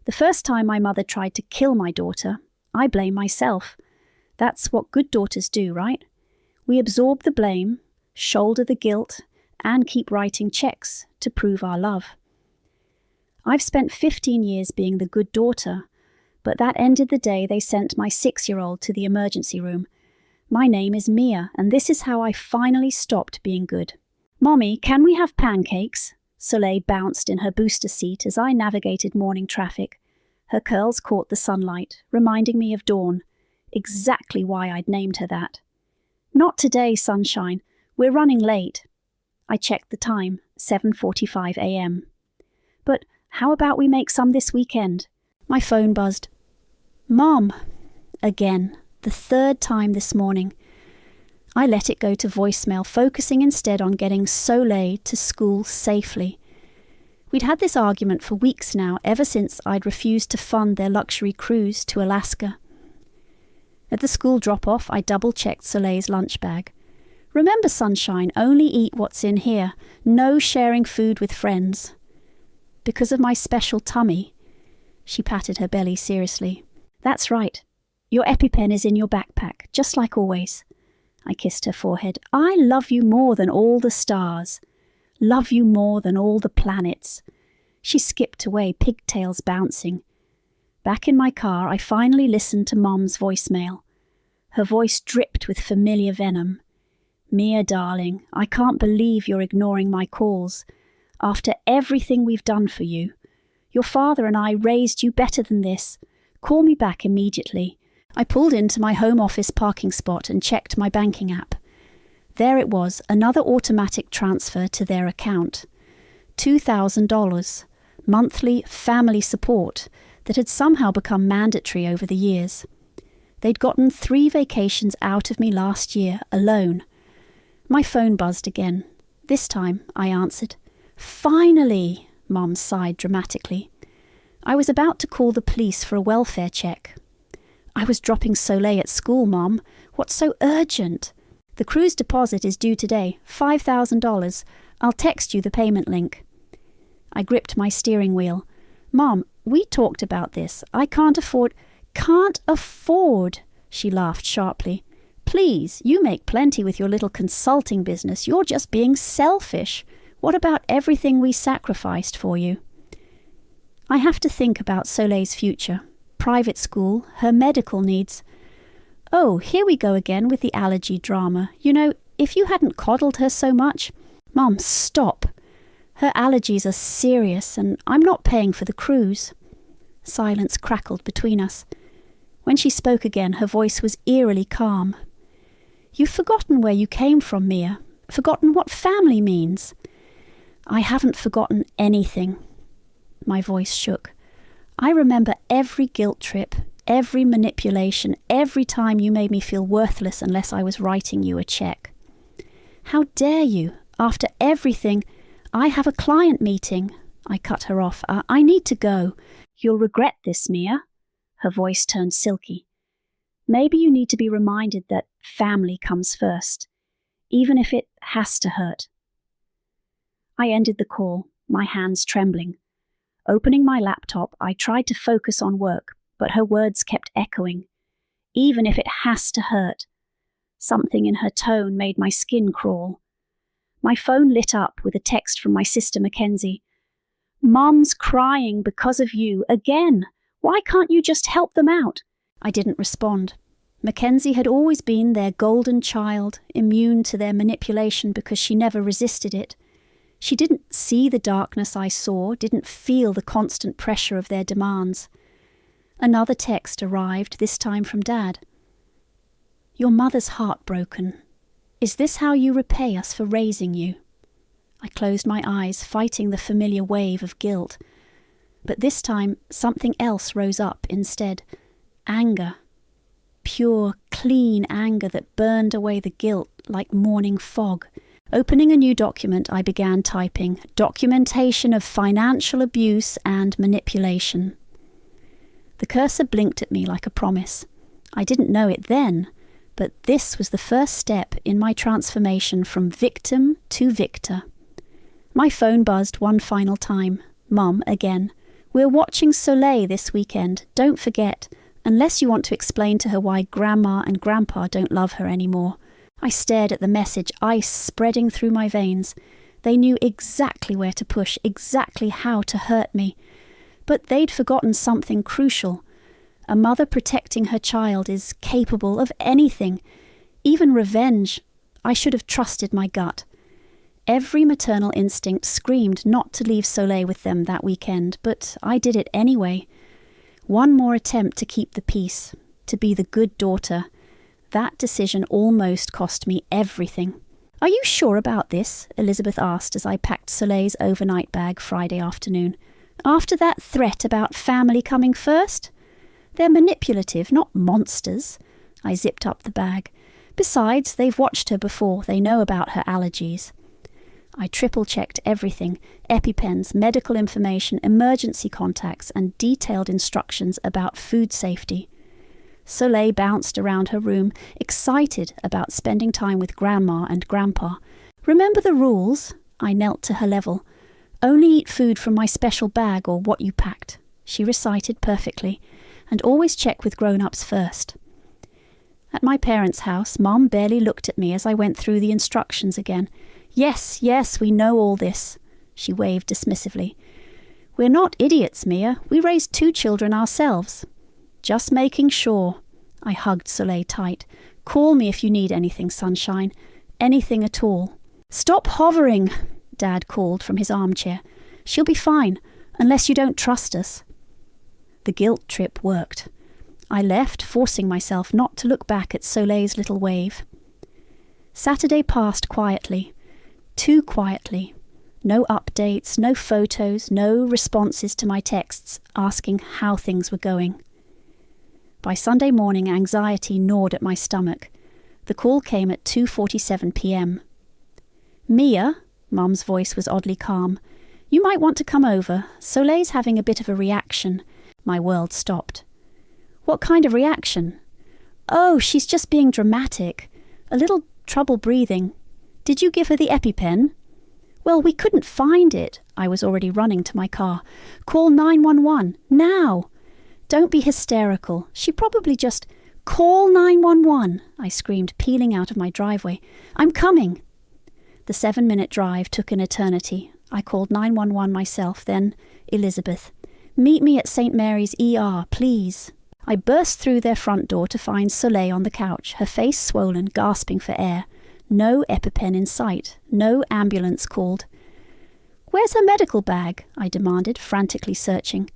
The first time my mother tried to kill my daughter, I blame myself. That's what good daughters do, right? We absorb the blame, shoulder the guilt, and keep writing checks to prove our love. I've spent 15 years being the good daughter, but that ended the day they sent my 6-year-old to the emergency room. My name is Mia, and this is how I finally stopped being good. "Mommy, can we have pancakes?" Soleil bounced in her booster seat as I navigated morning traffic. Her curls caught the sunlight, reminding me of dawn, exactly why I'd named her that. "Not today, sunshine. We're running late." I checked the time, 7:45 a.m. "But how about we make some this weekend?" My phone buzzed. "Mom!" Again, the third time this morning. I let it go to voicemail, focusing instead on getting Soleil to school safely. We'd had this argument for weeks now, ever since I'd refused to fund their luxury cruise to Alaska. At the school drop-off, I double-checked Soleil's lunch bag. "Remember, sunshine, only eat what's in here. No sharing food with friends." "Because of my special tummy?" She patted her belly seriously. "That's right. Your EpiPen is in your backpack, just like always." I kissed her forehead. "I love you more than all the stars. Love you more than all the planets." She skipped away, pigtails bouncing. Back in my car, I finally listened to Mom's voicemail. Her voice dripped with familiar venom. "Mia, darling, I can't believe you're ignoring my calls. After everything we've done for you. Your father and I raised you better than this. Call me back immediately." I pulled into my home office parking spot and checked my banking app. There it was, another automatic transfer to their account. $2,000, monthly family support that had somehow become mandatory over the years. They'd gotten 3 vacations out of me last year alone. My phone buzzed again. This time, I answered. "Finally!" Mom sighed dramatically. I was about to call the police for a welfare check. "I was dropping Soleil at school, Mom. What's so urgent?" "The cruise deposit is due today, $5,000. I'll text you the payment link." I gripped my steering wheel. "Mom, we talked about this. I can't afford—" "Can't afford," she laughed sharply. "Please, you make plenty with your little consulting business. You're just being selfish. What about everything we sacrificed for you?" I have to think about Soleil's future. Private school, her medical needs. Oh, here we go again with the allergy drama. You know, if you hadn't coddled her so much— Mom, stop. Her allergies are serious and I'm not paying for the cruise. Silence crackled between us. When she spoke again, her voice was eerily calm. "You've forgotten where you came from, Mia. Forgotten what family means." "I haven't forgotten anything." My voice shook. "I remember every guilt trip, every manipulation, every time you made me feel worthless unless I was writing you a check." "How dare you? After everything— I have a client meeting." I cut her off. I need to go." "You'll regret this, Mia." Her voice turned silky. "Maybe you need to be reminded that family comes first, even if it has to hurt." I ended the call, my hands trembling. Opening my laptop, I tried to focus on work, but her words kept echoing. "Even if it has to hurt." Something in her tone made my skin crawl. My phone lit up with a text from my sister Mackenzie. "Mom's crying because of you again. Why can't you just help them out?" I didn't respond. Mackenzie had always been their golden child, immune to their manipulation because she never resisted it. She didn't see the darkness I saw, didn't feel the constant pressure of their demands. Another text arrived, this time from Dad. "Your mother's heartbroken. Is this how you repay us for raising you?" I closed my eyes, fighting the familiar wave of guilt. But this time, something else rose up instead. Anger. Pure, clean anger that burned away the guilt like morning fog. Opening a new document, I began typing, "Documentation of financial abuse and manipulation." The cursor blinked at me like a promise. I didn't know it then, but this was the first step in my transformation from victim to victor. My phone buzzed one final time. Mum again. We're watching Soleil this weekend, don't forget, unless you want to explain to her why Grandma and Grandpa don't love her anymore. I stared at the message, ice spreading through my veins. They knew exactly where to push, exactly how to hurt me. But they'd forgotten something crucial. A mother protecting her child is capable of anything, even revenge. I should have trusted my gut. Every maternal instinct screamed not to leave Soleil with them that weekend, but I did it anyway. One more attempt to keep the peace, to be the good daughter. That decision almost cost me everything. "Are you sure about this?" Elizabeth asked as I packed Soleil's overnight bag Friday afternoon. "After that threat about family coming first? They're manipulative, not monsters." I zipped up the bag. Besides, they've watched her before. They know about her allergies. I triple-checked everything: EpiPens, medical information, emergency contacts, and detailed instructions about food safety. Soleil bounced around her room, excited about spending time with Grandma and Grandpa. "Remember the rules?" I knelt to her level. "Only eat food from my special bag or what you packed." She recited perfectly. "And always check with grown-ups first." At my parents' house, Mom barely looked at me as I went through the instructions again. Yes, we know all this," she waved dismissively. "We're not idiots, Mia. We raised 2 children ourselves." "Just making sure." I hugged Soleil tight. "Call me if you need anything, sunshine. Anything at all." "Stop hovering," Dad called from his armchair. "She'll be fine, unless you don't trust us." The guilt trip worked. I left, forcing myself not to look back at Soleil's little wave. Saturday passed quietly. Too quietly. No updates, no photos, no responses to my texts asking how things were going. By Sunday morning, anxiety gnawed at my stomach. The call came at 2:47 p.m. "Mia," Mum's voice was oddly calm, "you might want to come over. Soleil's having a bit of a reaction." My world stopped. "What kind of reaction?" "Oh, she's just being dramatic. A little trouble breathing. Did you give her the EpiPen?" "Well, we couldn't find it." I was already running to my car. "Call 911, now!" "Don't be hysterical. She probably just—" "Call 911, I screamed, peeling out of my driveway. "I'm coming." The 7-minute drive took an eternity. I called 911 myself, then Elizabeth. "Meet me at St. Mary's ER, please." I burst through their front door to find Soleil on the couch, her face swollen, gasping for air. No EpiPen in sight. No ambulance called. "Where's her medical bag?" I demanded, frantically searching.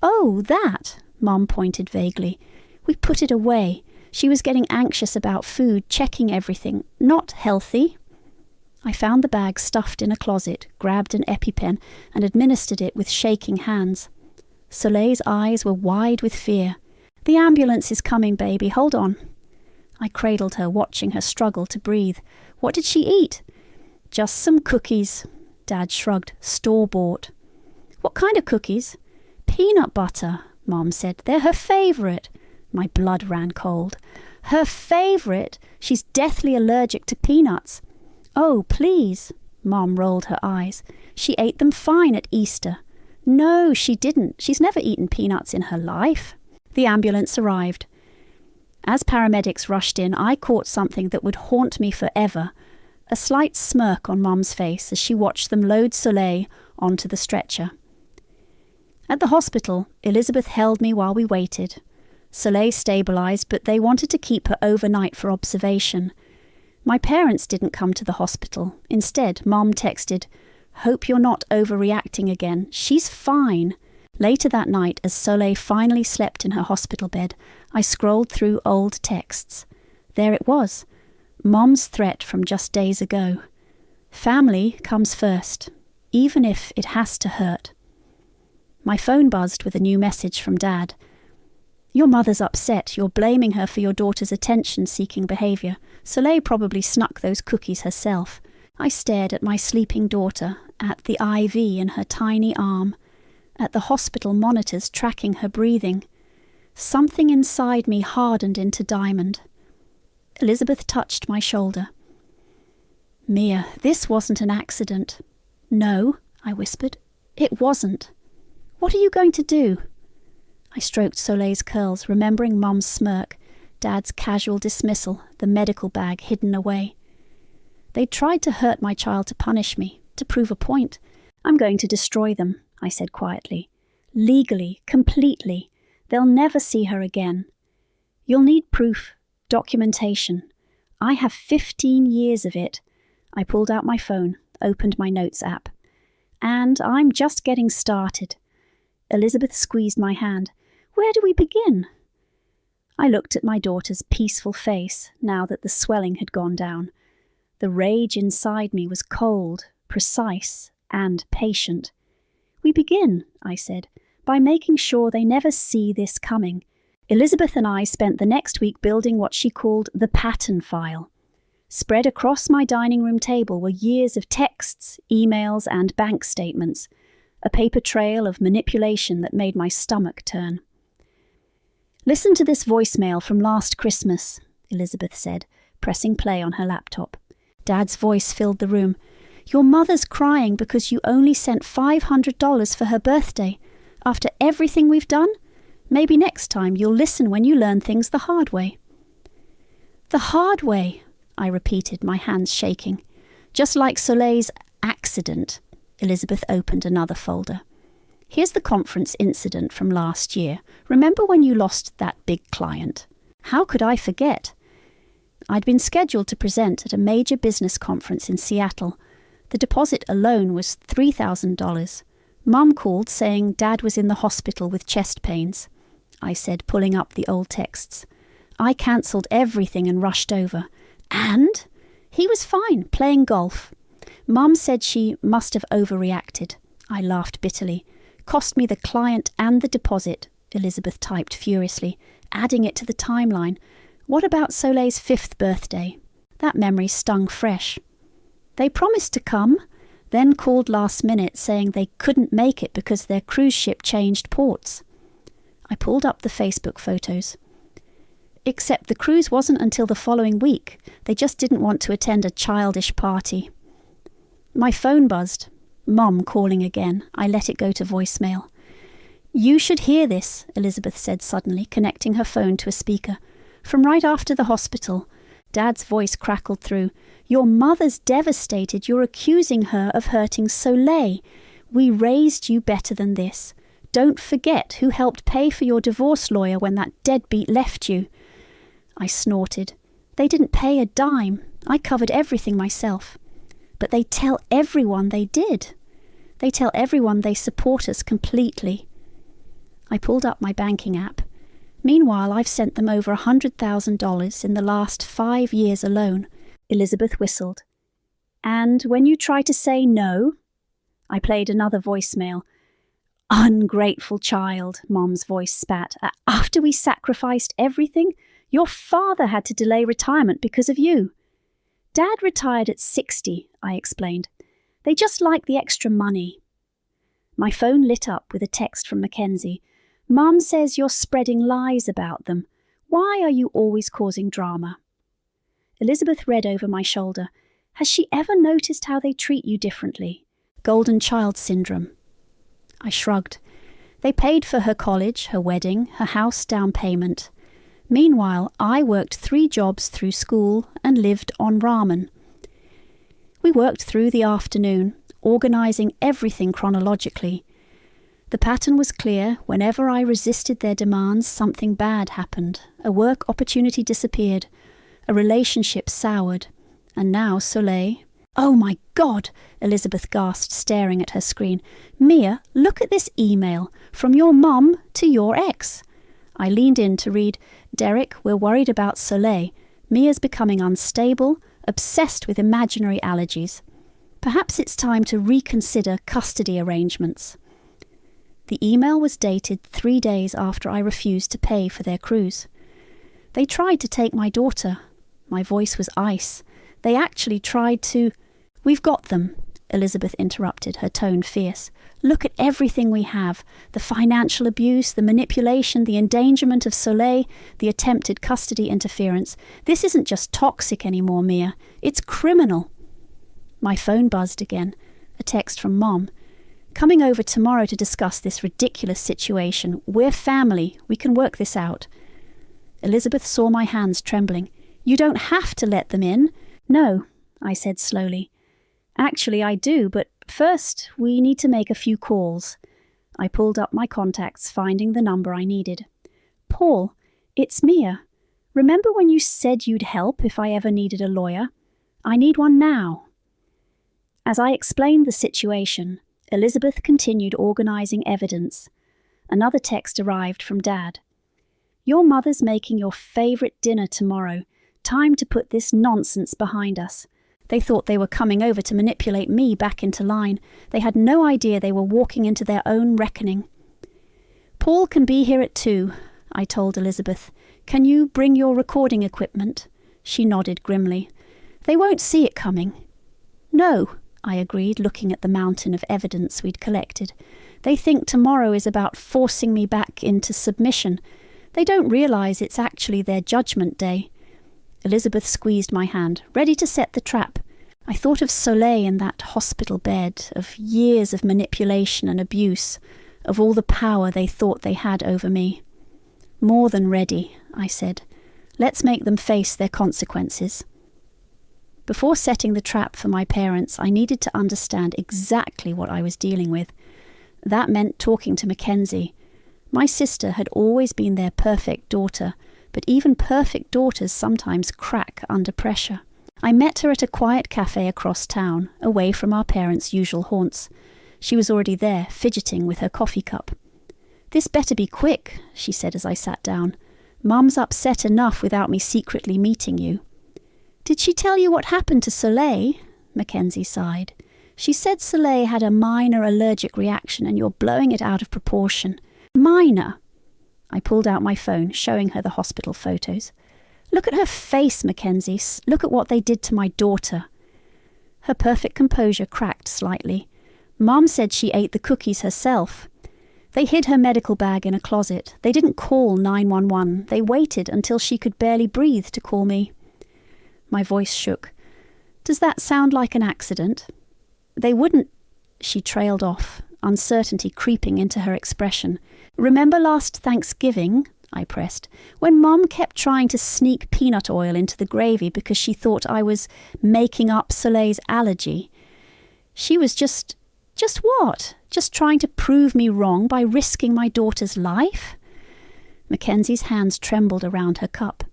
"Oh, that," Mum pointed vaguely. "We put it away. She was getting anxious about food, checking everything. Not healthy." I found the bag stuffed in a closet, grabbed an EpiPen, and administered it with shaking hands. Soleil's eyes were wide with fear. "The ambulance is coming, baby. Hold on." I cradled her, watching her struggle to breathe. "What did she eat?" "Just some cookies." Dad shrugged. "Store-bought." "What kind of cookies?" "Peanut butter," Mom said. "They're her favourite." My blood ran cold. "Her favourite? She's deathly allergic to peanuts." "Oh, please." Mom rolled her eyes. "She ate them fine at Easter." "No, she didn't. She's never eaten peanuts in her life." The ambulance arrived. As paramedics rushed in, I caught something that would haunt me forever. A slight smirk on Mum's face as she watched them load Soleil onto the stretcher. At the hospital, Elizabeth held me while we waited. Soleil stabilized, but they wanted to keep her overnight for observation. My parents didn't come to the hospital. Instead, Mom texted, "Hope you're not overreacting again. She's fine." Later that night, as Soleil finally slept in her hospital bed, I scrolled through old texts. There it was, Mom's threat from just days ago. Family comes first, even if it has to hurt. My phone buzzed with a new message from Dad. "Your mother's upset. You're blaming her for your daughter's attention-seeking behaviour. Soleil probably snuck those cookies herself." I stared at my sleeping daughter, at the IV in her tiny arm, at the hospital monitors tracking her breathing. Something inside me hardened into diamond. Elizabeth touched my shoulder. "Mia, this wasn't an accident." "No," I whispered. "It wasn't." What are you going to do?" I stroked Soleil's curls, remembering Mum's smirk, Dad's casual dismissal, the medical bag hidden away. They'd tried to hurt my child to punish me, to prove a point. "I'm going to destroy them," I said quietly. "Legally, completely. They'll never see her again. You'll need proof, documentation. I have 15 years of it." I pulled out my phone, opened my notes app. "And I'm just getting started." Elizabeth squeezed my hand. "Where do we begin?" I looked at my daughter's peaceful face now that the swelling had gone down. The rage inside me was cold, precise, and patient. "We begin," I said, "by making sure they never see this coming." Elizabeth and I spent the next week building what she called the pattern file. Spread across my dining room table were years of texts, emails, and bank statements, a paper trail of manipulation that made my stomach turn. "Listen to this voicemail from last Christmas," Elizabeth said, pressing play on her laptop. Dad's voice filled the room. "Your mother's crying because you only sent $500 for her birthday. After everything we've done? Maybe next time you'll listen when you learn things the hard way." "The hard way," I repeated, my hands shaking. "Just like Soleil's accident." Elizabeth opened another folder. "Here's the conference incident from last year. Remember when you lost that big client?" How could I forget? I'd been scheduled to present at a major business conference in Seattle. The deposit alone was $3,000. Mum called saying Dad was in the hospital with chest pains. I said, pulling up the old texts. I cancelled everything and rushed over. And he was fine, playing golf. Mum said she must have overreacted. I laughed bitterly. "Cost me the client and the deposit," Elizabeth typed furiously, adding it to the timeline. What about Soleil's 5th birthday? That memory stung fresh. They promised to come, then called last minute saying they couldn't make it because their cruise ship changed ports. I pulled up the Facebook photos. Except the cruise wasn't until the following week. They just didn't want to attend a childish party. My phone buzzed. Mum calling again. I let it go to voicemail. "You should hear this," Elizabeth said suddenly, connecting her phone to a speaker. "From right after the hospital." Dad's voice crackled through. "Your mother's devastated. You're accusing her of hurting Soleil. We raised you better than this. Don't forget who helped pay for your divorce lawyer when that deadbeat left you." I snorted. "They didn't pay a dime. I covered everything myself. But they tell everyone they did. They tell everyone they support us completely." I pulled up my banking app. Meanwhile, I've sent them over $100,000 in the last 5 years alone. Elizabeth whistled. "And when you try to say no?" I played another voicemail. "Ungrateful child," Mom's voice spat. "After we sacrificed everything, your father had to delay retirement because of you." "Dad retired at 60, I explained. "They just like the extra money." My phone lit up with a text from Mackenzie. "Mum says you're spreading lies about them. Why are you always causing drama?" Elizabeth read over my shoulder. "Has she ever noticed how they treat you differently? Golden child syndrome." I shrugged. They paid for her college, her wedding, her house down payment. Meanwhile, I worked 3 jobs through school and lived on ramen. We worked through the afternoon, organising everything chronologically. The pattern was clear. Whenever I resisted their demands, something bad happened. A work opportunity disappeared. A relationship soured. And now Soleil... "Oh my God!" Elizabeth gasped, staring at her screen. "Mia, look at this email. From your mum to your ex." I leaned in to read, "Derek, we're worried about Soleil. Mia's becoming unstable, obsessed with imaginary allergies. Perhaps it's time to reconsider custody arrangements." The email was dated 3 days after I refused to pay for their cruise. "They tried to take my daughter." My voice was ice. "They actually tried to..." "We've got them," Elizabeth interrupted, her tone fierce. "Look at everything we have. The financial abuse, the manipulation, the endangerment of Soleil, the attempted custody interference. This isn't just toxic anymore, Mia. It's criminal." My phone buzzed again. A text from Mom. Coming over tomorrow to discuss this ridiculous situation. We're family. We can work this out. Elizabeth saw my hands trembling. You don't have to let them in. No, I said slowly. Actually, I do, but first we need to make a few calls. I pulled up my contacts, finding the number I needed. Paul, it's Mia. Remember when you said you'd help if I ever needed a lawyer? I need one now. As I explained the situation, Elizabeth continued organizing evidence. Another text arrived from Dad. Your mother's making your favorite dinner tomorrow. Time to put this nonsense behind us. They thought they were coming over to manipulate me back into line. They had no idea they were walking into their own reckoning. Paul can be here at 2, I told Elizabeth. Can you bring your recording equipment? She nodded grimly. They won't see it coming. No, I agreed, looking at the mountain of evidence we'd collected. They think tomorrow is about forcing me back into submission. They don't realize it's actually their judgment day. Elizabeth squeezed my hand, ready to set the trap. I thought of Soleil in that hospital bed, of years of manipulation and abuse, of all the power they thought they had over me. More than ready, I said. Let's make them face their consequences. Before setting the trap for my parents, I needed to understand exactly what I was dealing with. That meant talking to Mackenzie. My sister had always been their perfect daughter, but even perfect daughters sometimes crack under pressure. I met her at a quiet cafe across town, away from our parents' usual haunts. She was already there, fidgeting with her coffee cup. This better be quick, she said as I sat down. Mum's upset enough without me secretly meeting you. Did she tell you what happened to Soleil? Mackenzie sighed. She said Soleil had a minor allergic reaction and you're blowing it out of proportion. Minor? I pulled out my phone, showing her the hospital photos. Look at her face, Mackenzie. Look at what they did to my daughter. Her perfect composure cracked slightly. Mum said she ate the cookies herself. They hid her medical bag in a closet. They didn't call 911. They waited until she could barely breathe to call me. My voice shook. Does that sound like an accident? They wouldn't... She trailed off, uncertainty creeping into her expression. Remember last Thanksgiving, I pressed, when Mum kept trying to sneak peanut oil into the gravy because she thought I was making up Soleil's allergy? She was just what? Just trying to prove me wrong by risking my daughter's life? Mackenzie's hands trembled around her cup.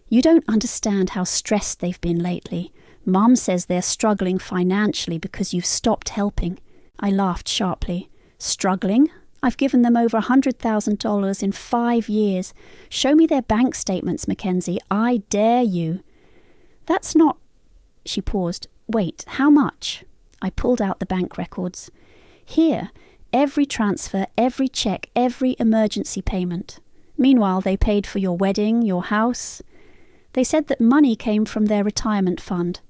You don't understand how stressed they've been lately. Mum says they're struggling financially because you've stopped helping. I laughed sharply. Struggling? I've given them over $100,000 in 5 years. Show me their bank statements, Mackenzie. I dare you. That's not... She paused. Wait, how much? I pulled out the bank records. Here, every transfer, every check, every emergency payment. Meanwhile, they paid for your wedding, your house. They said that money came from their retirement fund.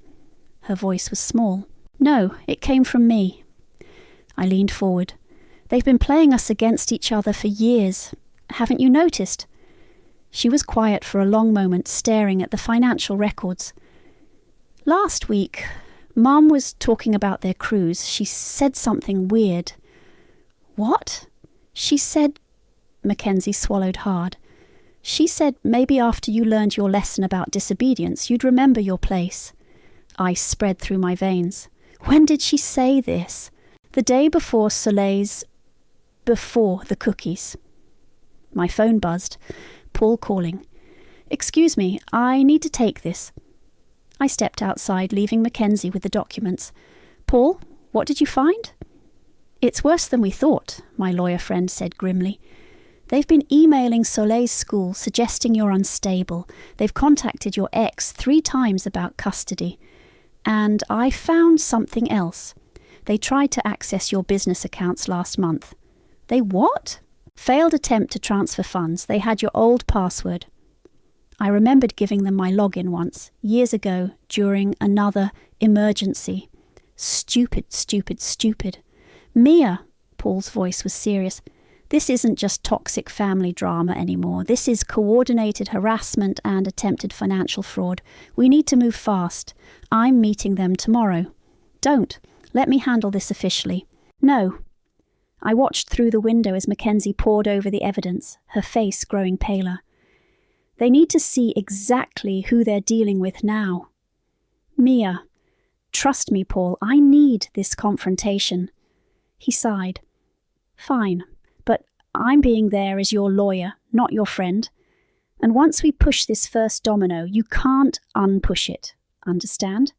Her voice was small. No, it came from me. I leaned forward. They've been playing us against each other for years. Haven't you noticed? She was quiet for a long moment, staring at the financial records. Last week, Mum was talking about their cruise. She said something weird. What? She said... Mackenzie swallowed hard. She said maybe after you learned your lesson about disobedience, you'd remember your place. Ice spread through my veins. When did she say this? The day before Soleil's... Before the cookies. My phone buzzed. Paul calling. Excuse me, I need to take this. I stepped outside, leaving Mackenzie with the documents. Paul, what did you find? It's worse than we thought, my lawyer friend said grimly. They've been emailing Soleil's school, suggesting you're unstable. They've contacted your ex 3 times about custody. And I found something else. They tried to access your business accounts last month. They what? Failed attempt to transfer funds. They had your old password. I remembered giving them my login once, years ago, during another emergency. Stupid, stupid, stupid. Mia, Paul's voice was serious. This isn't just toxic family drama anymore. This is coordinated harassment and attempted financial fraud. We need to move fast. I'm meeting them tomorrow. Don't. Let me handle this officially. No, I watched through the window as Mackenzie pored over the evidence, her face growing paler. They need to see exactly who they're dealing with now. Mia, trust me, Paul, I need this confrontation. He sighed. Fine, but I'm being there as your lawyer, not your friend. And once we push this first domino, you can't unpush it. Understand?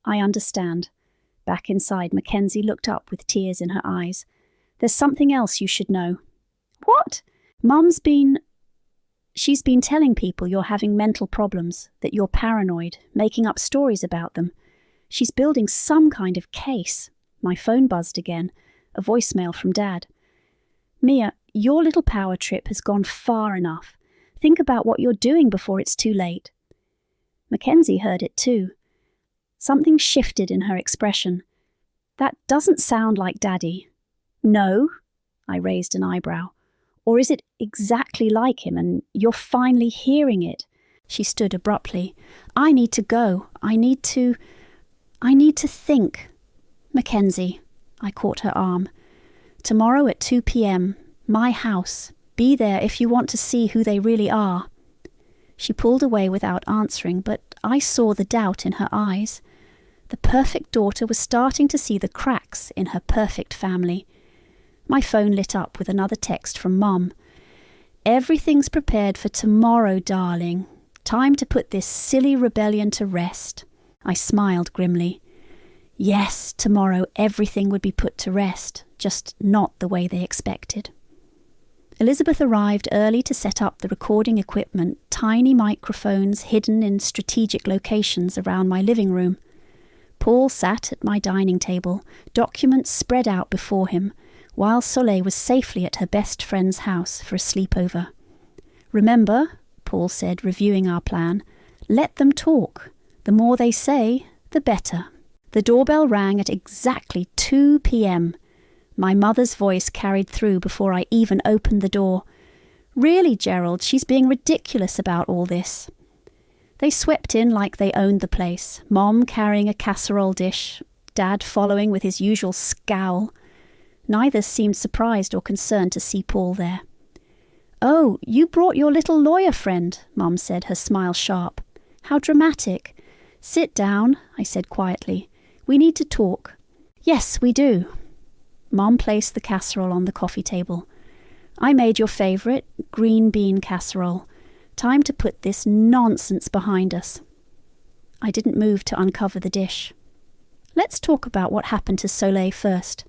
I understand. Back inside, Mackenzie looked up with tears in her eyes. There's something else you should know. What? She's been telling people you're having mental problems, that you're paranoid, making up stories about them. She's building some kind of case. My phone buzzed again, a voicemail from Dad. Mia, your little power trip has gone far enough. Think about what you're doing before it's too late. Mackenzie heard it too. Something shifted in her expression. That doesn't sound like Daddy. No? I raised an eyebrow. Or is it exactly like him and you're finally hearing it? She stood abruptly. I need to go. I need to think. Mackenzie. I caught her arm. Tomorrow at 2 p.m. My house. Be there if you want to see who they really are. She pulled away without answering, but I saw the doubt in her eyes. The perfect daughter was starting to see the cracks in her perfect family. My phone lit up with another text from Mum. Everything's prepared for tomorrow, darling. Time to put this silly rebellion to rest. I smiled grimly. Yes, tomorrow everything would be put to rest, just not the way they expected. Elizabeth arrived early to set up the recording equipment, tiny microphones hidden in strategic locations around my living room. Paul sat at my dining table, documents spread out before him, while Soleil was safely at her best friend's house for a sleepover. Remember, Paul said, reviewing our plan, let them talk. The more they say, the better. The doorbell rang at exactly 2 p.m. My mother's voice carried through before I even opened the door. Really, Gerald, she's being ridiculous about all this. They swept in like they owned the place, Mom carrying a casserole dish, Dad following with his usual scowl. Neither seemed surprised or concerned to see Paul there. Oh, you brought your little lawyer friend, Mum said, her smile sharp. How dramatic. Sit down, I said quietly. We need to talk. Yes, we do. Mom placed the casserole on the coffee table. I made your favourite, green bean casserole. Time to put this nonsense behind us. I didn't move to uncover the dish. Let's talk about what happened to Soleil first.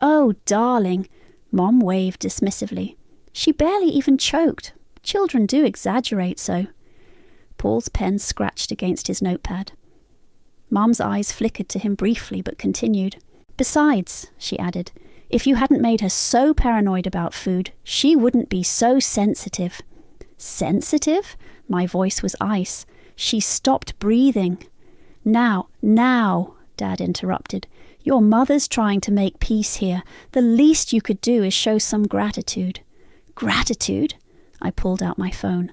Oh, darling, Mom waved dismissively. She barely even choked. Children do exaggerate so. Paul's pen scratched against his notepad. Mum's eyes flickered to him briefly but continued. Besides, she added, if you hadn't made her so paranoid about food, she wouldn't be so sensitive. Sensitive? My voice was ice. She stopped breathing. Now, Dad interrupted. Your mother's trying to make peace here. The least you could do is show some gratitude. Gratitude? I pulled out my phone.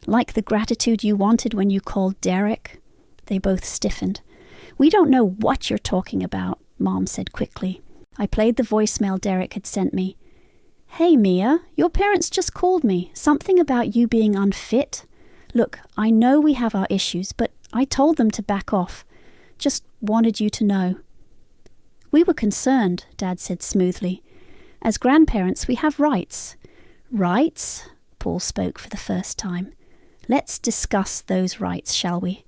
Like the gratitude you wanted when you called Derek? They both stiffened. We don't know what you're talking about, Mom said quickly. I played the voicemail Derek had sent me. Hey, Mia, your parents just called me. Something about you being unfit. Look, I know we have our issues, but I told them to back off. Just wanted you to know. We were concerned, Dad said smoothly. As grandparents, we have rights. Rights? Paul spoke for the first time. Let's discuss those rights, shall we?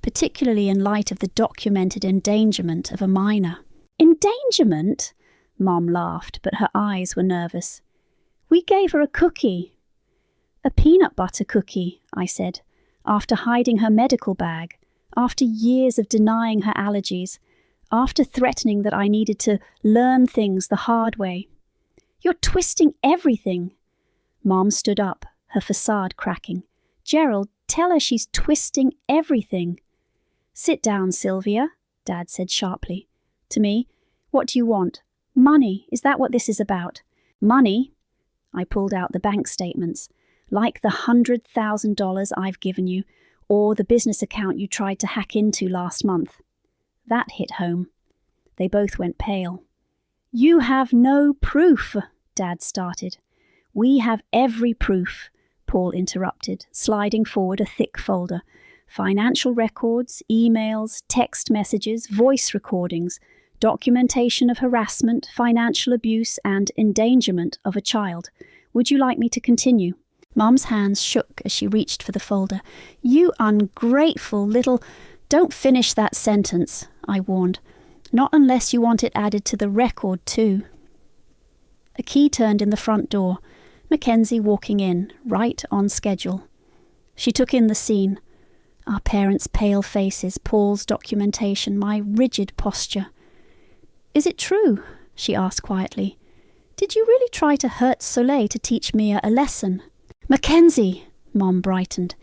Particularly in light of the documented endangerment of a minor. Endangerment? Mom laughed, but her eyes were nervous. We gave her a cookie. A peanut butter cookie, I said, after hiding her medical bag, after years of denying her allergies, after threatening that I needed to learn things the hard way. You're twisting everything. Mom stood up, her facade cracking. Gerald, tell her she's twisting everything. Sit down, Sylvia, Dad said sharply. To me, what do you want? Money, is that what this is about? Money? I pulled out the bank statements, like the $100,000 I've given you, or the business account you tried to hack into last month. That hit home. They both went pale. You have no proof, Dad started. We have every proof, Paul interrupted, sliding forward a thick folder. Financial records, emails, text messages, voice recordings, documentation of harassment, financial abuse, and endangerment of a child. Would you like me to continue? Mum's hands shook as she reached for the folder. You ungrateful little... Don't finish that sentence, I warned. Not unless you want it added to the record too. A key turned in the front door. Mackenzie walking in, right on schedule. She took in the scene. Our parents' pale faces, Paul's documentation, my rigid posture. Is it true? She asked quietly. Did you really try to hurt Soleil to teach Mia a lesson? Mackenzie, Mom brightened.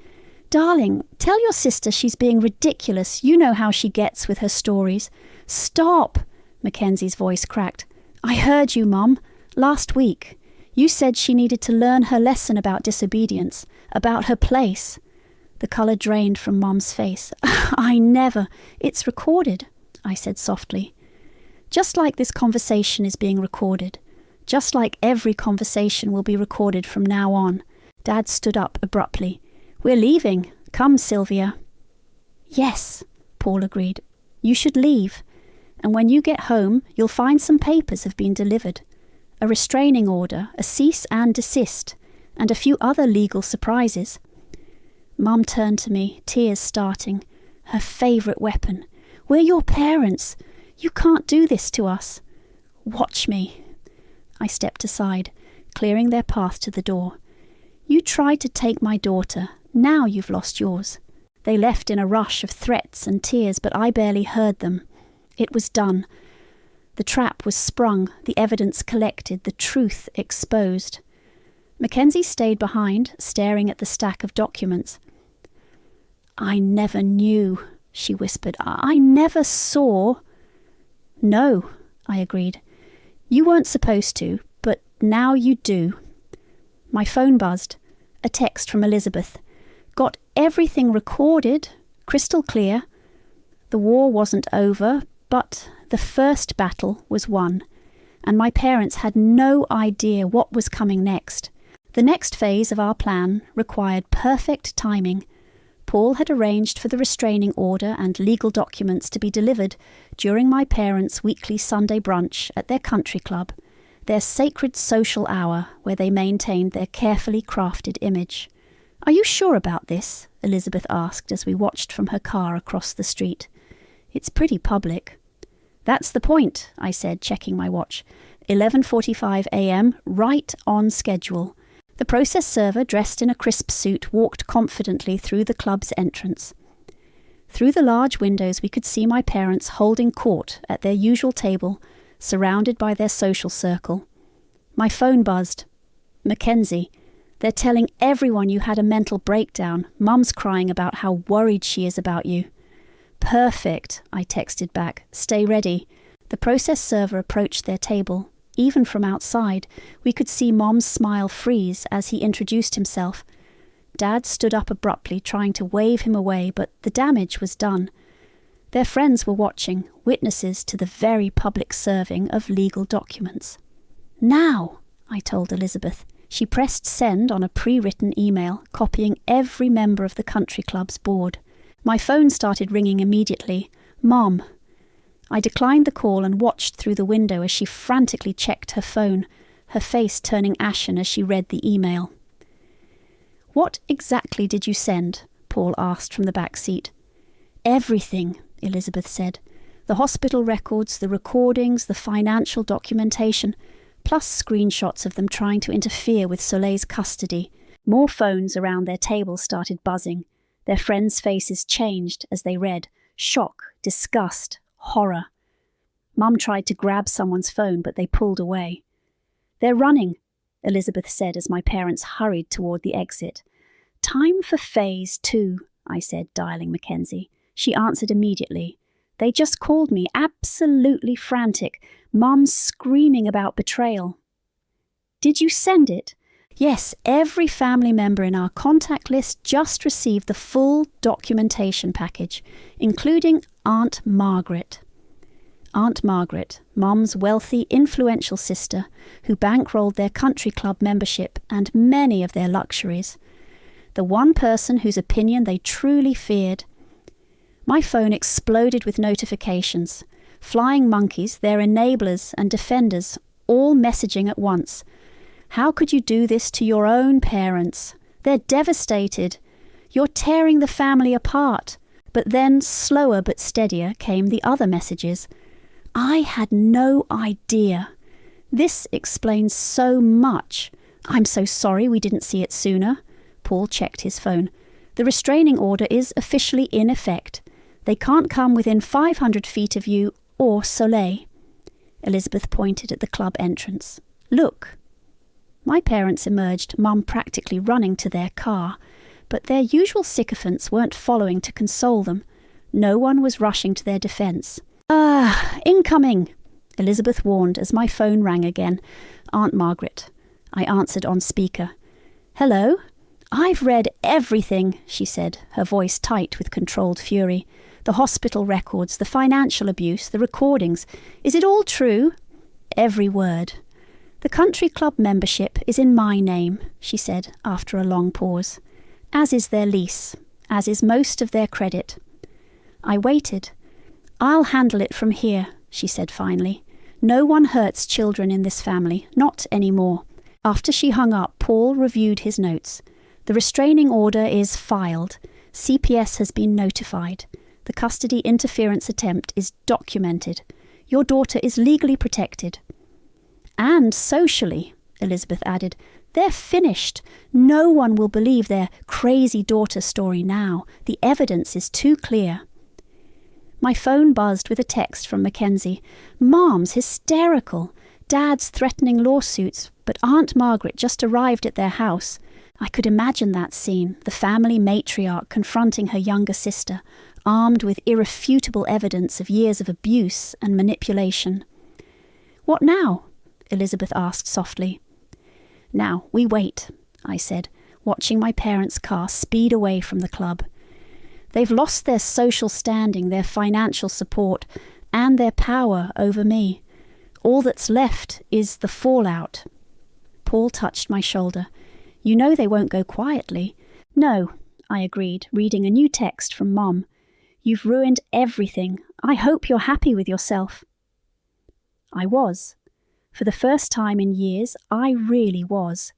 Darling, tell your sister she's being ridiculous. You know how she gets with her stories. Stop, Mackenzie's voice cracked. I heard you, Mom. Last week. You said she needed to learn her lesson about disobedience, about her place. The colour drained from Mom's face. I never. It's recorded, I said softly. Just like this conversation is being recorded. Just like every conversation will be recorded from now on. Dad stood up abruptly. We're leaving. Come, Sylvia. Yes, Paul agreed. You should leave. And when you get home, you'll find some papers have been delivered. A restraining order, a cease and desist, and a few other legal surprises. Mum turned to me, tears starting. Her favourite weapon. We're your parents. You can't do this to us. Watch me. I stepped aside, clearing their path to the door. You tried to take my daughter. Now you've lost yours. They left in a rush of threats and tears, but I barely heard them. It was done. The trap was sprung, the evidence collected, the truth exposed. Mackenzie stayed behind, staring at the stack of documents. I never knew, she whispered. I never saw. No, I agreed. You weren't supposed to, but now you do. My phone buzzed. A text from Elizabeth. Got everything recorded, crystal clear. The war wasn't over, but the first battle was won, and my parents had no idea what was coming next. The next phase of our plan required perfect timing. Paul had arranged for the restraining order and legal documents to be delivered during my parents' weekly Sunday brunch at their country club, their sacred social hour where they maintained their carefully crafted image. Are you sure about this? Elizabeth asked as we watched from her car across the street. It's pretty public. That's the point, I said, checking my watch. 11:45 a.m, right on schedule. The process server, dressed in a crisp suit, walked confidently through the club's entrance. Through the large windows we could see my parents holding court at their usual table, surrounded by their social circle. My phone buzzed. Mackenzie, they're telling everyone you had a mental breakdown. Mum's crying about how worried she is about you. Perfect, I texted back. Stay ready. The process server approached their table. Even from outside, we could see Mom's smile freeze as he introduced himself. Dad stood up abruptly, trying to wave him away, but the damage was done. Their friends were watching, witnesses to the very public serving of legal documents. Now, I told Elizabeth. She pressed send on a pre-written email, copying every member of the country club's board. My phone started ringing immediately. Mom. I declined the call and watched through the window as she frantically checked her phone, her face turning ashen as she read the email. What exactly did you send? Paul asked from the back seat. Everything, Elizabeth said. The hospital records, the recordings, the financial documentation, plus screenshots of them trying to interfere with Soleil's custody. More phones around their table started buzzing. Their friends' faces changed as they read. Shock, disgust, horror. Mum tried to grab someone's phone, but they pulled away. They're running, Elizabeth said as my parents hurried toward the exit. Time for phase 2, I said, dialing Mackenzie. She answered immediately. They just called me, absolutely frantic. Mum's screaming about betrayal. Did you send it? Yes, every family member in our contact list just received the full documentation package, including Aunt Margaret. Aunt Margaret, Mum's wealthy, influential sister, who bankrolled their country club membership and many of their luxuries. The one person whose opinion they truly feared. My phone exploded with notifications. Flying monkeys, their enablers and defenders, all messaging at once. How could you do this to your own parents? They're devastated. You're tearing the family apart. But then, slower but steadier, came the other messages. I had no idea. This explains so much. I'm so sorry we didn't see it sooner. Paul checked his phone. The restraining order is officially in effect. They can't come within 500 feet of you or Soleil. Elizabeth pointed at the club entrance. Look. My parents emerged, Mum practically running to their car, but their usual sycophants weren't following to console them. No one was rushing to their defence. Incoming, Elizabeth warned as my phone rang again. Aunt Margaret. I answered on speaker. Hello? I've read everything, she said, her voice tight with controlled fury. The hospital records, the financial abuse, the recordings. Is it all true? Every word. The country club membership is in my name, she said after a long pause. As is their lease, as is most of their credit. I waited. I'll handle it from here, she said finally. No one hurts children in this family, not anymore. After she hung up, Paul reviewed his notes. The restraining order is filed. CPS has been notified. The custody interference attempt is documented. Your daughter is legally protected. And socially, Elizabeth added. They're finished. No one will believe their crazy daughter story now. The evidence is too clear. My phone buzzed with a text from Mackenzie. Mom's hysterical. Dad's threatening lawsuits, but Aunt Margaret just arrived at their house. I could imagine that scene, the family matriarch confronting her younger sister, armed with irrefutable evidence of years of abuse and manipulation. What now? Elizabeth asked softly. Now, we wait, I said, watching my parents' car speed away from the club. They've lost their social standing, their financial support, and their power over me. All that's left is the fallout. Paul touched my shoulder. You know they won't go quietly. No, I agreed, reading a new text from Mom. You've ruined everything. I hope you're happy with yourself. I was. For the first time in years, I really was.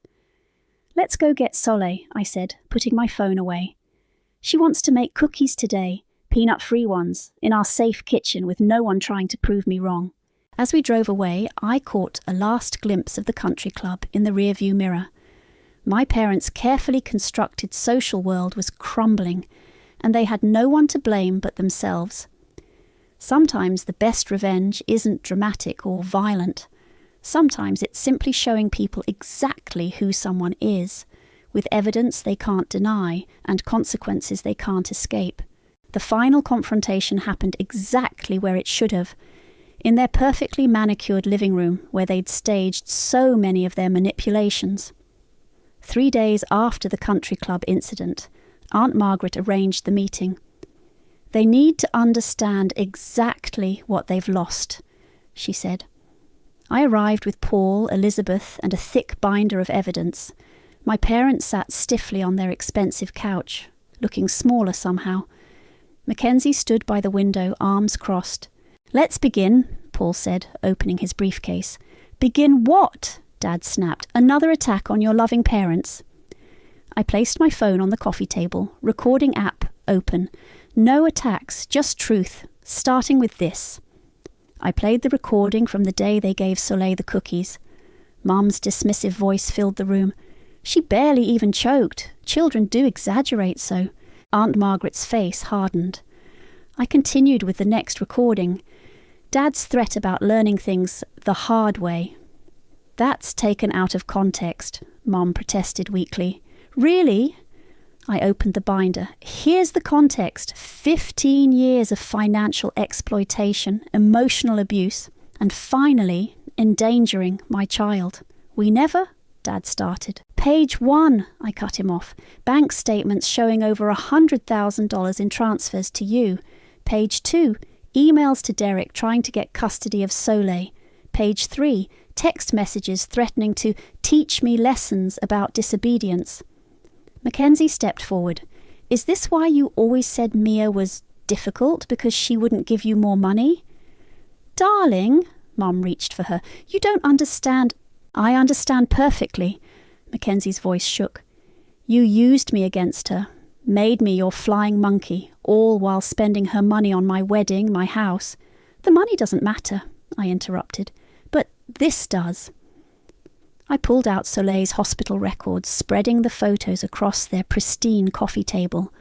Let's go get Soleil, I said, putting my phone away. She wants to make cookies today, peanut-free ones, in our safe kitchen with no one trying to prove me wrong. As we drove away, I caught a last glimpse of the country club in the rearview mirror. My parents' carefully constructed social world was crumbling, and they had no one to blame but themselves. Sometimes the best revenge isn't dramatic or violent. Sometimes it's simply showing people exactly who someone is, with evidence they can't deny and consequences they can't escape. The final confrontation happened exactly where it should have, in their perfectly manicured living room where they'd staged so many of their manipulations. 3 days after the country club incident, Aunt Margaret arranged the meeting. They need to understand exactly what they've lost, she said. I arrived with Paul, Elizabeth, and a thick binder of evidence. My parents sat stiffly on their expensive couch, looking smaller somehow. Mackenzie stood by the window, arms crossed. Let's begin, Paul said, opening his briefcase. Begin what? Dad snapped. Another attack on your loving parents. I placed my phone on the coffee table, recording app open. No attacks, just truth, starting with this. I played the recording from the day they gave Soleil the cookies. Mum's dismissive voice filled the room. She barely even choked. Children do exaggerate so. Aunt Margaret's face hardened. I continued with the next recording. Dad's threat about learning things the hard way. That's taken out of context, Mum protested weakly. Really? I opened the binder. Here's the context. 15 years of financial exploitation, emotional abuse, and finally endangering my child. We never, Dad started. Page 1, I cut him off. Bank statements showing over $100,000 in transfers to you. Page 2, Emails to Derek trying to get custody of Soleil. Page 3, text messages threatening to teach me lessons about disobedience. Mackenzie stepped forward. Is this why you always said Mia was difficult, because she wouldn't give you more money? Darling, Mum reached for her, you don't understand. I understand perfectly. Mackenzie's voice shook. You used me against her, made me your flying monkey, all while spending her money on my wedding, my house. The money doesn't matter, I interrupted, but this does. I pulled out Soleil's hospital records, spreading the photos across their pristine coffee table.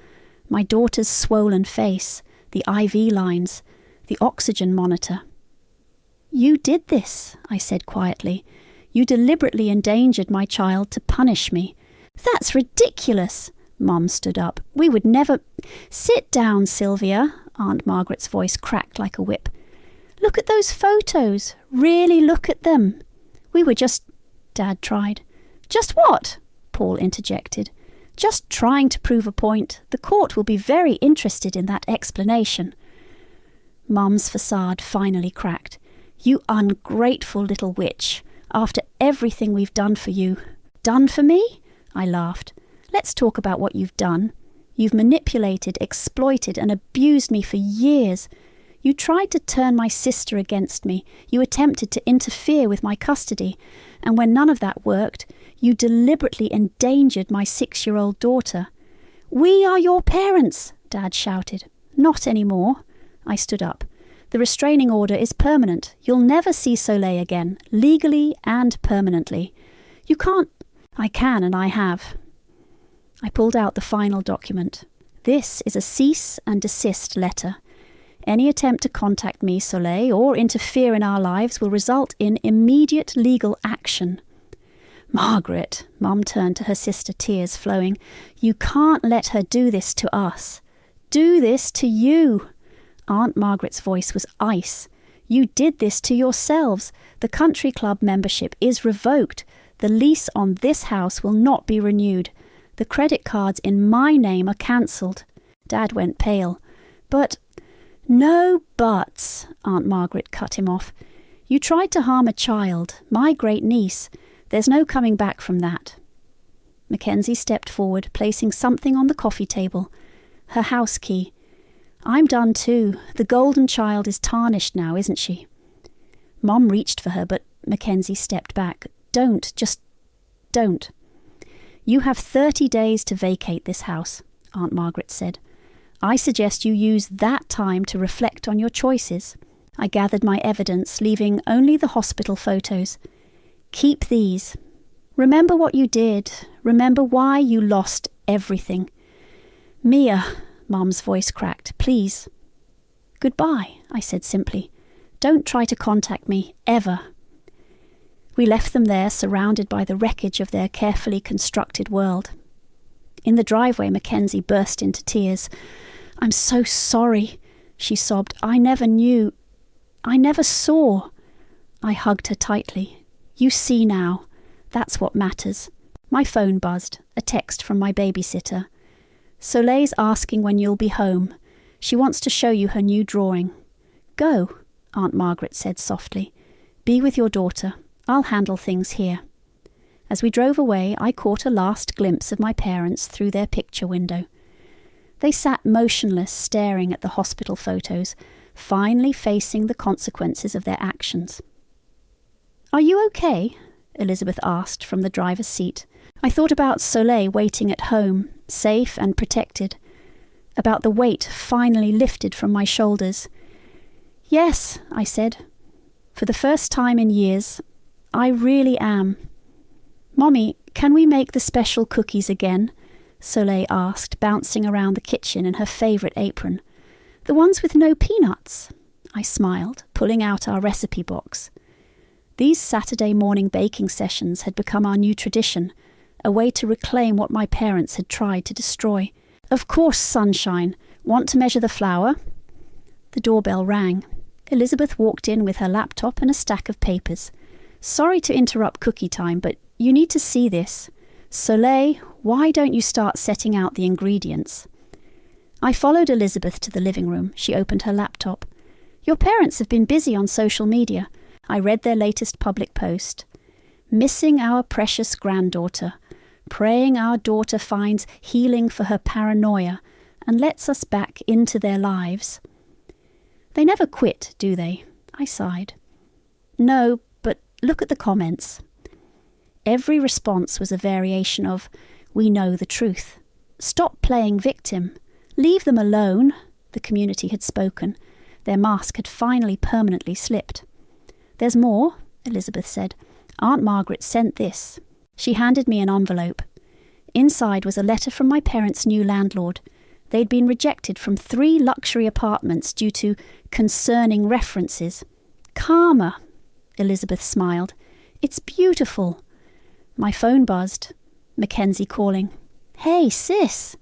My daughter's swollen face, the IV lines, the oxygen monitor. You did this, I said quietly. You deliberately endangered my child to punish me. That's ridiculous. Mum stood up. We would never... Sit down, Sylvia. Aunt Margaret's voice cracked like a whip. Look at those photos. Really look at them. We were just... Dad tried. Just what? Paul interjected. Just trying to prove a point. The court will be very interested in that explanation. Mum's facade finally cracked. You ungrateful little witch. After everything we've done for you. Done for me? I laughed. Let's talk about what you've done. You've manipulated, exploited, and abused me for years. You tried to turn my sister against me. You attempted to interfere with my custody. And when none of that worked, you deliberately endangered my 6-year-old daughter. We are your parents, Dad shouted. Not anymore. I stood up. The restraining order is permanent. You'll never see Soleil again, legally and permanently. You can't... I can, and I have. I pulled out the final document. This is a cease and desist letter. Any attempt to contact me, Soleil, or interfere in our lives will result in immediate legal action. Margaret, Mum turned to her sister, tears flowing. You can't let her do this to us. Do this to you. Aunt Margaret's voice was ice. You did this to yourselves. The country club membership is revoked. The lease on this house will not be renewed. The credit cards in my name are cancelled. Dad went pale. But... No buts, Aunt Margaret cut him off. You tried to harm a child, my great niece. There's no coming back from that. Mackenzie stepped forward, placing something on the coffee table. Her house key. I'm done too. The golden child is tarnished now, isn't she? Mom reached for her, but Mackenzie stepped back. Don't, just don't. You have 30 days to vacate this house, Aunt Margaret said. I suggest you use that time to reflect on your choices. I gathered my evidence, leaving only the hospital photos. Keep these. Remember what you did. Remember why you lost everything. Mia, Mum's voice cracked, please. Goodbye, I said simply. Don't try to contact me, ever. We left them there, surrounded by the wreckage of their carefully constructed world. In the driveway, Mackenzie burst into tears. I'm so sorry, she sobbed. I never knew. I never saw. I hugged her tightly. You see now. That's what matters. My phone buzzed, a text from my babysitter. Soleil's asking when you'll be home. She wants to show you her new drawing. Go, Aunt Margaret said softly. Be with your daughter. I'll handle things here. As we drove away, I caught a last glimpse of my parents through their picture window. They sat motionless, staring at the hospital photos, finally facing the consequences of their actions. Are you okay? Elizabeth asked from the driver's seat. I thought about Soleil waiting at home, safe and protected, about the weight finally lifted from my shoulders. Yes, I said. For the first time in years, I really am. Mommy, can we make the special cookies again? Soleil asked, bouncing around the kitchen in her favourite apron. The ones with no peanuts? I smiled, pulling out our recipe box. These Saturday morning baking sessions had become our new tradition, a way to reclaim what my parents had tried to destroy. Of course, sunshine. Want to measure the flour? The doorbell rang. Elizabeth walked in with her laptop and a stack of papers. Sorry to interrupt cookie time, but you need to see this. Soleil, why don't you start setting out the ingredients? I followed Elizabeth to the living room. She opened her laptop. Your parents have been busy on social media. I read their latest public post. Missing our precious granddaughter. Praying our daughter finds healing for her paranoia and lets us back into their lives. They never quit, do they? I sighed. No, but look at the comments. Every response was a variation of, "We know the truth. Stop playing victim. Leave them alone." The community had spoken. Their mask had finally permanently slipped. "There's more," Elizabeth said. "Aunt Margaret sent this." She handed me an envelope. Inside was a letter from my parents' new landlord. They'd been rejected from 3 luxury apartments due to concerning references. "Karma," Elizabeth smiled. "It's beautiful." My phone buzzed. Mackenzie calling. "Hey, sis."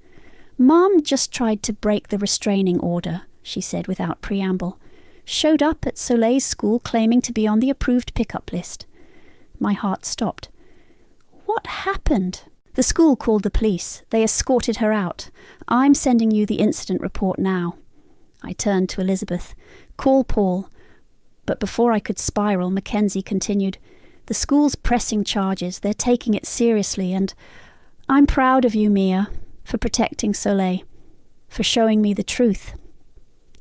"Mum just tried to break the restraining order," she said without preamble. "Showed up at Soleil's school claiming to be on the approved pickup list." My heart stopped. "What happened?" "The school called the police. They escorted her out. I'm sending you the incident report now." I turned to Elizabeth. "Call Paul." But before I could spiral, Mackenzie continued. "The school's pressing charges. They're taking it seriously, and I'm proud of you, Mia, for protecting Soleil, for showing me the truth."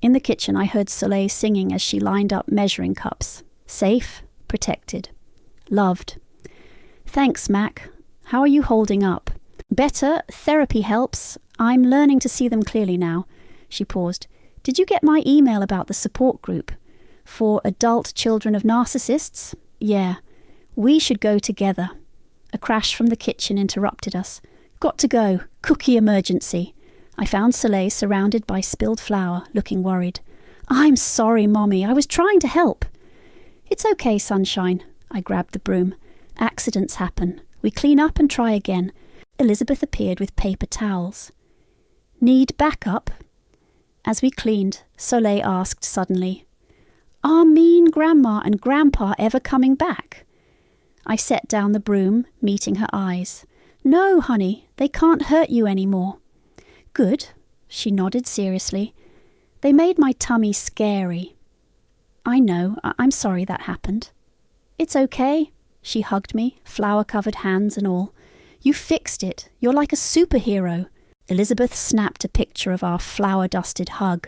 In the kitchen, I heard Soleil singing as she lined up measuring cups. Safe, protected, loved. "Thanks, Mac. How are you holding up?" "Better. Therapy helps. I'm learning to see them clearly now." She paused. "Did you get my email about the support group? For adult children of narcissists? Yeah. We should go together." A crash from the kitchen interrupted us. "Got to go. Cookie emergency." I found Soleil surrounded by spilled flour, looking worried. "I'm sorry, Mommy. I was trying to help." "It's okay, sunshine." I grabbed the broom. "Accidents happen. We clean up and try again." Elizabeth appeared with paper towels. "Need backup?" As we cleaned, Soleil asked suddenly, "Are mean Grandma and Grandpa ever coming back?" I set down the broom, meeting her eyes. "No, honey, they can't hurt you anymore." "Good," she nodded seriously. "They made my tummy scary." "I know, I'm sorry that happened." "It's okay." She hugged me, flour-covered hands and all. "You fixed it. You're like a superhero." Elizabeth snapped a picture of our flour-dusted hug.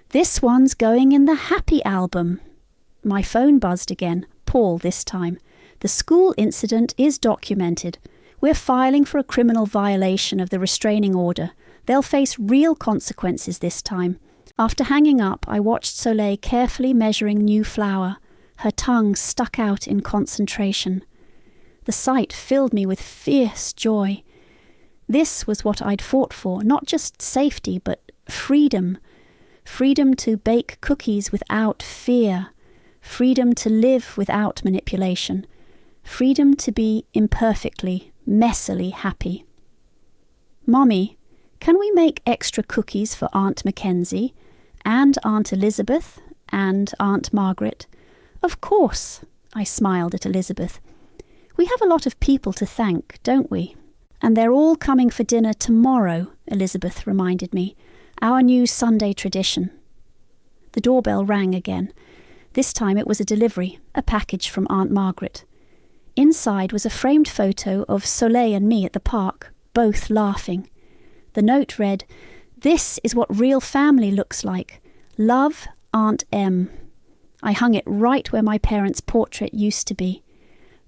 "This one's going in the happy album." My phone buzzed again, Paul this time. "The school incident is documented. We're filing for a criminal violation of the restraining order. They'll face real consequences this time." After hanging up, I watched Soleil carefully measuring new flour. Her tongue stuck out in concentration. The sight filled me with fierce joy. This was what I'd fought for, not just safety, but freedom. Freedom to bake cookies without fear. Freedom to live without manipulation. Freedom to be imperfectly, messily happy. "Mommy, can we make extra cookies for Aunt Mackenzie, and Aunt Elizabeth, and Aunt Margaret?" "Of course," I smiled at Elizabeth. "We have a lot of people to thank, don't we?" "And they're all coming for dinner tomorrow," Elizabeth reminded me. "Our new Sunday tradition." The doorbell rang again. This time it was a delivery, a package from Aunt Margaret. Inside was a framed photo of Soleil and me at the park, both laughing. The note read, "This is what real family looks like. Love, Aunt M." I hung it right where my parents' portrait used to be.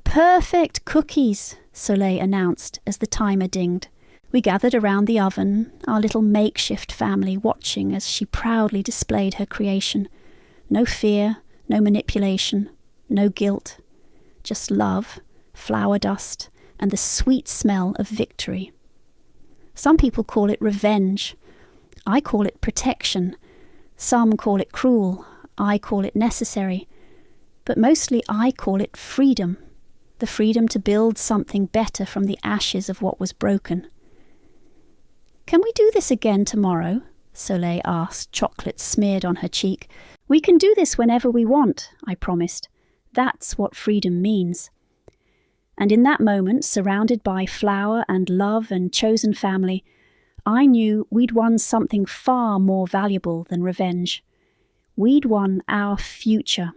"Perfect cookies," Soleil announced as the timer dinged. We gathered around the oven, our little makeshift family watching as she proudly displayed her creation. No fear, no manipulation, no guilt. Just love, flour dust, and the sweet smell of victory. Some people call it revenge. I call it protection. Some call it cruel. I call it necessary. But mostly I call it freedom. The freedom to build something better from the ashes of what was broken. "Can we do this again tomorrow?" Soleil asked, chocolate smeared on her cheek. "We can do this whenever we want," I promised. That's what freedom means. And in that moment, surrounded by flour and love and chosen family, I knew we'd won something far more valuable than revenge. we'd won our future.